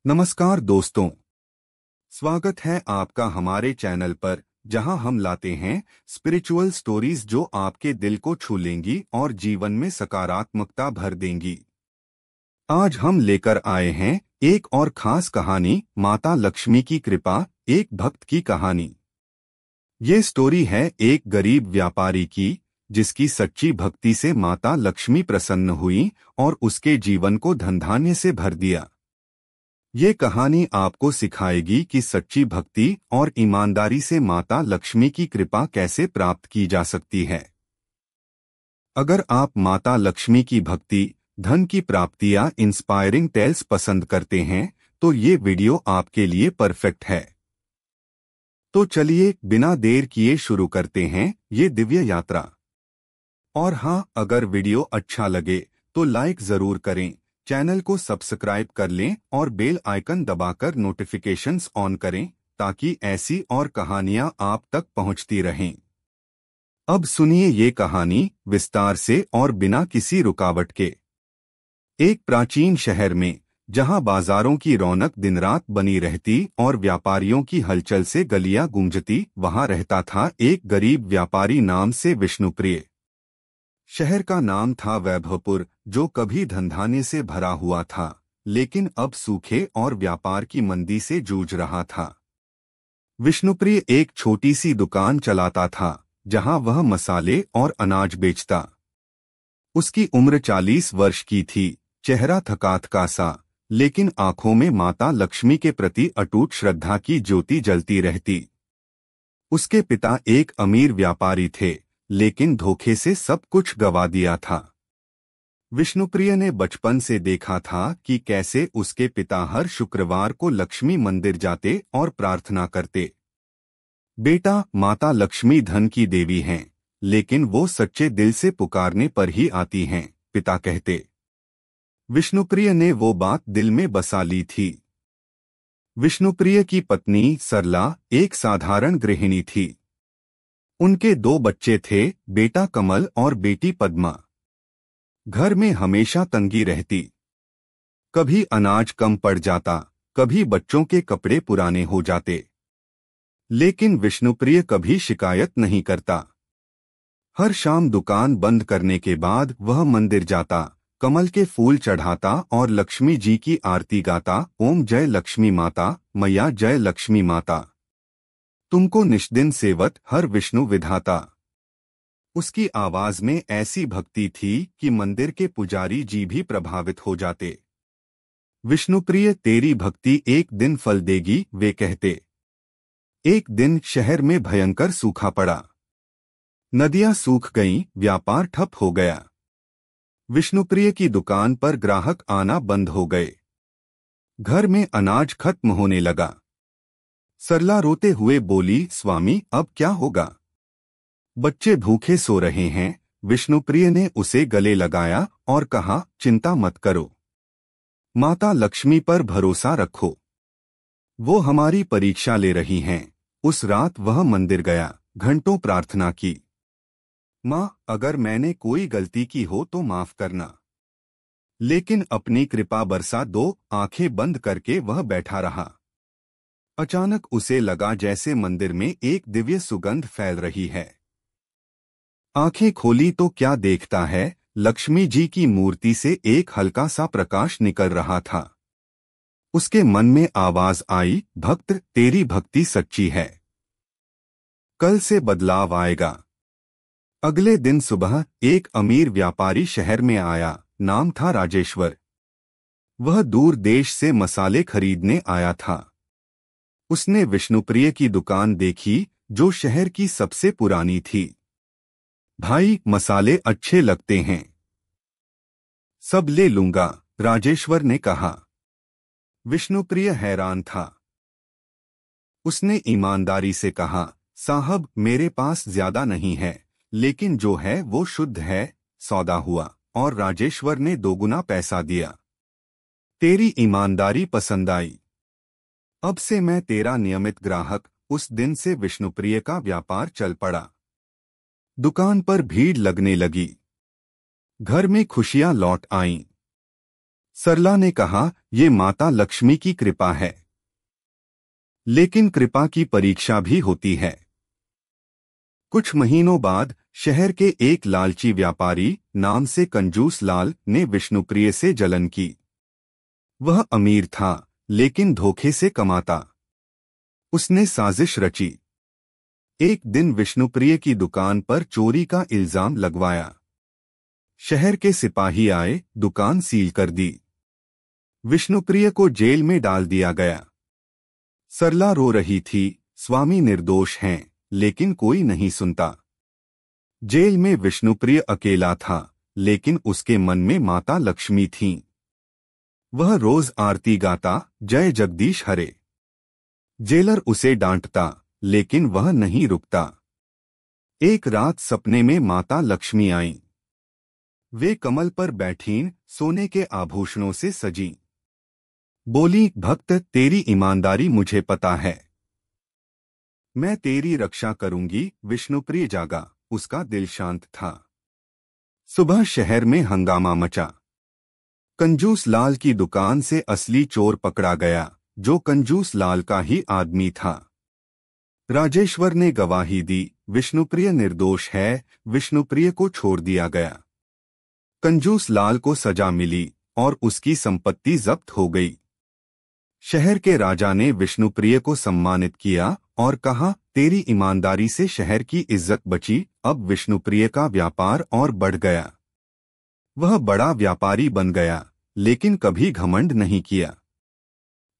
नमस्कार दोस्तों, स्वागत है आपका हमारे चैनल पर जहां हम लाते हैं स्पिरिचुअल स्टोरीज जो आपके दिल को छू लेंगी और जीवन में सकारात्मकता भर देंगी। आज हम लेकर आए हैं एक और खास कहानी, माता लक्ष्मी की कृपा, एक भक्त की कहानी। ये स्टोरी है एक गरीब व्यापारी की, जिसकी सच्ची भक्ति से माता लक्ष्मी प्रसन्न हुई और उसके जीवन को धन धान्य से भर दिया। ये कहानी आपको सिखाएगी कि सच्ची भक्ति और ईमानदारी से माता लक्ष्मी की कृपा कैसे प्राप्त की जा सकती है। अगर आप माता लक्ष्मी की भक्ति, धन की प्राप्ति या इंस्पायरिंग टेल्स पसंद करते हैं तो ये वीडियो आपके लिए परफेक्ट है। तो चलिए बिना देर किए शुरू करते हैं ये दिव्य यात्रा। और हाँ, अगर वीडियो अच्छा लगे तो लाइक जरूर करें, चैनल को सब्सक्राइब कर लें और बेल आइकन दबाकर नोटिफिकेशंस ऑन करें ताकि ऐसी और कहानियां आप तक पहुंचती रहें। अब सुनिए ये कहानी विस्तार से और बिना किसी रुकावट के। एक प्राचीन शहर में, जहां बाजारों की रौनक दिन रात बनी रहती और व्यापारियों की हलचल से गलियां गूंजती, वहां रहता था एक गरीब व्यापारी नाम से विष्णुप्रिय। शहर का नाम था वैभवपुर, जो कभी धनधान्य से भरा हुआ था, लेकिन अब सूखे और व्यापार की मंदी से जूझ रहा था। विष्णुप्रिय एक छोटी सी दुकान चलाता था, जहां वह मसाले और अनाज बेचता। उसकी उम्र 40 वर्ष की थी, चेहरा थका सा, लेकिन आंखों में माता लक्ष्मी के प्रति अटूट श्रद्धा की ज्योति जलती रहती। उसके पिता एक अमीर व्यापारी थे, लेकिन धोखे से सब कुछ गवा दिया था। विष्णुप्रिय ने बचपन से देखा था कि कैसे उसके पिता हर शुक्रवार को लक्ष्मी मंदिर जाते और प्रार्थना करते। बेटा, माता लक्ष्मी धन की देवी हैं, लेकिन वो सच्चे दिल से पुकारने पर ही आती हैं, पिता कहते। विष्णुप्रिय ने वो बात दिल में बसा ली थी। विष्णुप्रिय की पत्नी सरला एक साधारण गृहिणी थी। उनके 2 बच्चे थे, बेटा कमल और बेटी पद्मा। घर में हमेशा तंगी रहती। कभी अनाज कम पड़ जाता, कभी बच्चों के कपड़े पुराने हो जाते। लेकिन विष्णुप्रिय कभी शिकायत नहीं करता। हर शाम दुकान बंद करने के बाद वह मंदिर जाता, कमल के फूल चढ़ाता और लक्ष्मी जी की आरती गाता, ओम जय लक्ष्मी माता, मैया जय लक्ष्मी माता, तुमको निष्दिन सेवत हर विष्णु विधाता। उसकी आवाज में ऐसी भक्ति थी कि मंदिर के पुजारी जी भी प्रभावित हो जाते। विष्णुप्रिय, तेरी भक्ति एक दिन फल देगी, वे कहते। एक दिन शहर में भयंकर सूखा पड़ा। नदियां सूख गईं, व्यापार ठप हो गया। विष्णुप्रिय की दुकान पर ग्राहक आना बंद हो गए। घर में अनाज खत्म होने लगा। सरला रोते हुए बोली, स्वामी अब क्या होगा? बच्चे भूखे सो रहे हैं। विष्णुप्रिय ने उसे गले लगाया और कहा, चिंता मत करो, माता लक्ष्मी पर भरोसा रखो, वो हमारी परीक्षा ले रही हैं। उस रात वह मंदिर गया, घंटों प्रार्थना की। माँ, अगर मैंने कोई गलती की हो तो माफ करना। लेकिन अपनी कृपा बरसा दो। आंखें बंद करके वह बैठा रहा। अचानक उसे लगा जैसे मंदिर में एक दिव्य सुगंध फैल रही है। आंखें खोली तो क्या देखता है, लक्ष्मी जी की मूर्ति से एक हल्का सा प्रकाश निकल रहा था। उसके मन में आवाज आई, भक्त, तेरी भक्ति सच्ची है, कल से बदलाव आएगा। अगले दिन सुबह एक अमीर व्यापारी शहर में आया, नाम था राजेश्वर। वह दूर देश से मसाले खरीदने आया था। उसने विष्णुप्रिय की दुकान देखी, जो शहर की सबसे पुरानी थी। भाई, मसाले अच्छे लगते हैं, सब ले लूंगा, राजेश्वर ने कहा। विष्णुप्रिय हैरान था। उसने ईमानदारी से कहा, साहब, मेरे पास ज्यादा नहीं है, लेकिन जो है वो शुद्ध है। सौदा हुआ और राजेश्वर ने 2 गुना पैसा दिया। तेरी ईमानदारी पसंद आई, अब से मैं तेरा नियमित ग्राहक। उस दिन से विष्णुप्रिय का व्यापार चल पड़ा। दुकान पर भीड़ लगने लगी। घर में खुशियां लौट आईं। सरला ने कहा, ये माता लक्ष्मी की कृपा है। लेकिन कृपा की परीक्षा भी होती है। कुछ महीनों बाद शहर के एक लालची व्यापारी नाम से कंजूस लाल ने विष्णुप्रिय से जलन की। वह अमीर था, लेकिन धोखे से कमाता। उसने साजिश रची। एक दिन विष्णुप्रिय की दुकान पर चोरी का इल्जाम लगवाया। शहर के सिपाही आए, दुकान सील कर दी। विष्णुप्रिय को जेल में डाल दिया गया। सरला रो रही थी, स्वामी निर्दोष हैं, लेकिन कोई नहीं सुनता। जेल में विष्णुप्रिय अकेला था, लेकिन उसके मन में माता लक्ष्मी थीं। वह रोज आरती गाता, जय जगदीश हरे। जेलर उसे डांटता, लेकिन वह नहीं रुकता। एक रात सपने में माता लक्ष्मी आईं। वे कमल पर बैठीं, सोने के आभूषणों से सजीं। बोली, भक्त, तेरी ईमानदारी मुझे पता है। मैं तेरी रक्षा करूंगी। विष्णुप्रिय जागा, उसका दिल शांत था। सुबह शहर में हंगामा मचा। कंजूस लाल की दुकान से असली चोर पकड़ा गया, जो कंजूस लाल का ही आदमी था। राजेश्वर ने गवाही दी, विष्णुप्रिय निर्दोष है। विष्णुप्रिय को छोड़ दिया गया। कंजूस लाल को सजा मिली और उसकी संपत्ति जब्त हो गई। शहर के राजा ने विष्णुप्रिय को सम्मानित किया और कहा, तेरी ईमानदारी से शहर की इज्जत बची। अब विष्णुप्रिय का व्यापार और बढ़ गया। वह बड़ा व्यापारी बन गया, लेकिन कभी घमंड नहीं किया।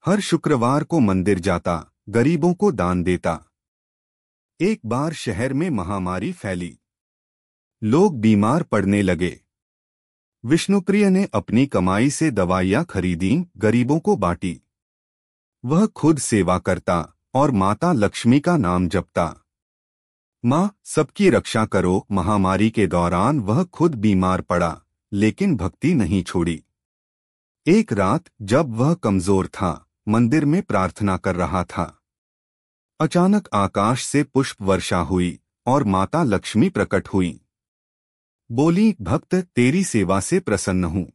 हर शुक्रवार को मंदिर जाता, गरीबों को दान देता। एक बार शहर में महामारी फैली। लोग बीमार पड़ने लगे। विष्णुप्रिय ने अपनी कमाई से दवाइयां खरीदीं, गरीबों को बांटी। वह खुद सेवा करता और माता लक्ष्मी का नाम जपता। माँ, सबकी रक्षा करो। महामारी के दौरान वह खुद बीमार पड़ा, लेकिन भक्ति नहीं छोड़ी। एक रात जब वह कमजोर था, मंदिर में प्रार्थना कर रहा था। अचानक आकाश से पुष्प वर्षा हुई और माता लक्ष्मी प्रकट हुई। बोली, भक्त, तेरी सेवा से प्रसन्न हूँ।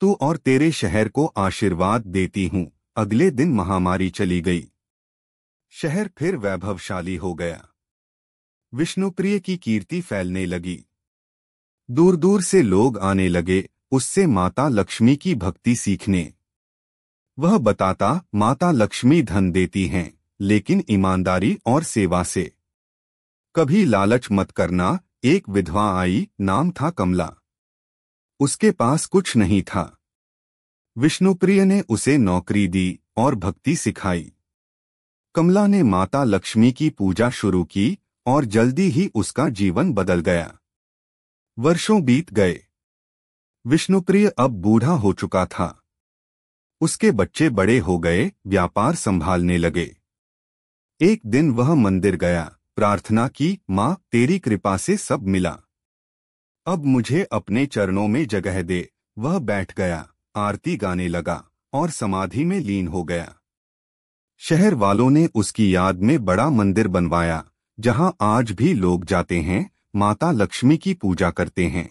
तू और तेरे शहर को आशीर्वाद देती हूँ। अगले दिन महामारी चली गई। शहर फिर वैभवशाली हो गया। विष्णुप्रिय की कीर्ति फैलने लगी। दूर दूर से लोग आने लगे उससे माता लक्ष्मी की भक्ति सीखने। वह बताता, माता लक्ष्मी धन देती हैं, लेकिन ईमानदारी और सेवा से। कभी लालच मत करना। एक विधवा आई, नाम था कमला। उसके पास कुछ नहीं था। विष्णुप्रिय ने उसे नौकरी दी और भक्ति सिखाई। कमला ने माता लक्ष्मी की पूजा शुरू की और जल्दी ही उसका जीवन बदल गया। वर्षों बीत गए। विष्णुप्रिय अब बूढ़ा हो चुका था। उसके बच्चे बड़े हो गए, व्यापार संभालने लगे। एक दिन वह मंदिर गया, प्रार्थना की, माँ, तेरी कृपा से सब मिला। अब मुझे अपने चरणों में जगह दे। वह बैठ गया, आरती गाने लगा और समाधि में लीन हो गया। शहर वालों ने उसकी याद में बड़ा मंदिर बनवाया, जहां आज भी लोग जाते हैं, माता लक्ष्मी की पूजा करते हैं।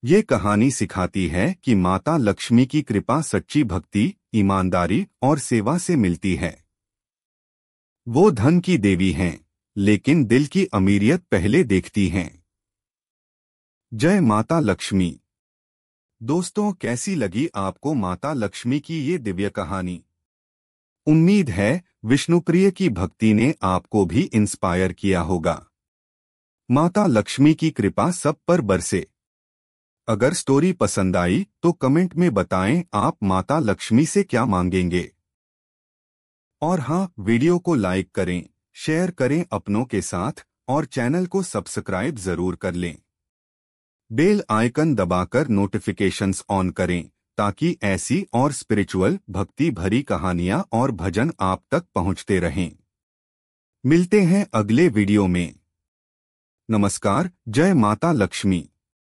ये कहानी सिखाती है कि माता लक्ष्मी की कृपा सच्ची भक्ति, ईमानदारी और सेवा से मिलती है। वो धन की देवी हैं, लेकिन दिल की अमीरियत पहले देखती हैं। जय माता लक्ष्मी। दोस्तों, कैसी लगी आपको माता लक्ष्मी की ये दिव्य कहानी? उम्मीद है विष्णुप्रिय की भक्ति ने आपको भी इंस्पायर किया होगा। माता लक्ष्मी की कृपा सब पर बरसे। अगर स्टोरी पसंद आई तो कमेंट में बताएं आप माता लक्ष्मी से क्या मांगेंगे। और हाँ, वीडियो को लाइक करें, शेयर करें अपनों के साथ और चैनल को सब्सक्राइब जरूर कर लें। बेल आइकन दबाकर नोटिफिकेशंस ऑन करें ताकि ऐसी और स्पिरिचुअल भक्ति भरी कहानियां और भजन आप तक पहुंचते रहें। मिलते हैं अगले वीडियो में। नमस्कार। जय माता लक्ष्मी।